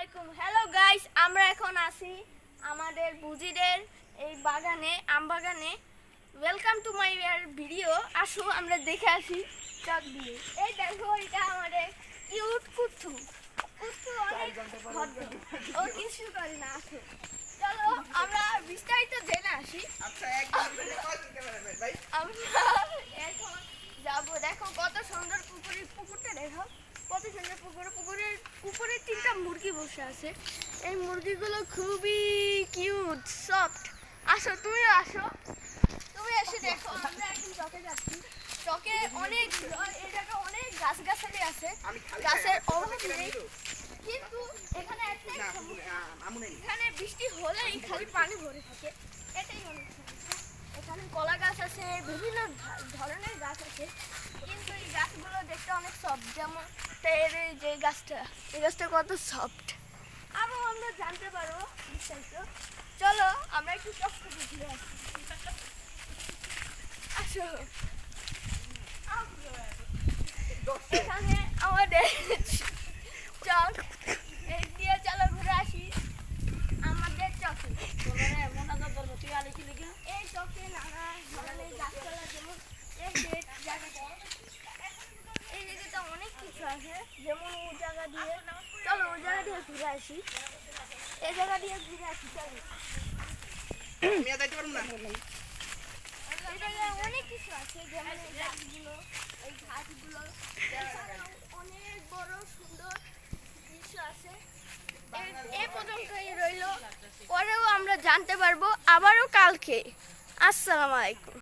আলাইকুম। Hello guys, আমরা এখন আছি আমাদের বুজিদের এই বাগানে, আম বাগানে। Welcome to my video. আসো আমরা দেখে আসি চক দিয়ে। এই দেখো, এটা আমাদের কিউট কুত্তু। কুত্তু অনেক ভদ্র, ও কিছু করে না। আসো, চলো আমরা বিস্তারিত জেনে আসি। আমরা এখন যাবো। দেখো কত সুন্দর পুকুরটা দেখো, কত সুন্দর পুকুরের উপরে 3টা মুরগি বসে আছে। এই মুরগিগুলো খুবই কিউট, সফট। আসো, তুমিও আসো, তুমি এসে দেখো। আমরা এখন চকে যাচ্ছি। চকে অনেক এটাকে অনেক গাছগাছালি আছে, গাছের অভাব নেই। কিন্তু এখানে এখানে বৃষ্টি হলেই খালি পানি ভরে থাকে, এটাই অনেক সমস্যা। এখানে কলা গাছ আছে, বিভিন্ন ধরনের গাছ আছে, কিন্তু এই গাছগুলো দেখতে অনেক সফট। যেমন যে এই গাছটা কত সফট। আরও আমরা জানতে পারবো বিস্তারিত। চলো আমরা একটু চক থেকে ঘুরে আসি। আসো, এখানে আমাদের চক, এই দিয়ে চলো ঘুরে আসি আমাদের চকে। এই চকে নানা ধরনের গাছপালা, যেমন এই জায়গাটা, এই জায়গাটা অনেক কিছু আছে। যেমন ওই জায়গা দিয়ে, চলো ওই জায়গা দিয়ে ঘুরে আসি। এই জায়গা দিয়ে ঘুরে আসি, চলো। এই জায়গায় অনেক কিছু আছে, যেমন এই গাছগুলো, এই ঘাসগুলো, অনেক বড় সুন্দর দৃশ্য আছে। এই পর্যন্তই রইল, পরেও আমরা জানতে পারবো আবারও কালকে। আসসালামু আলাইকুম।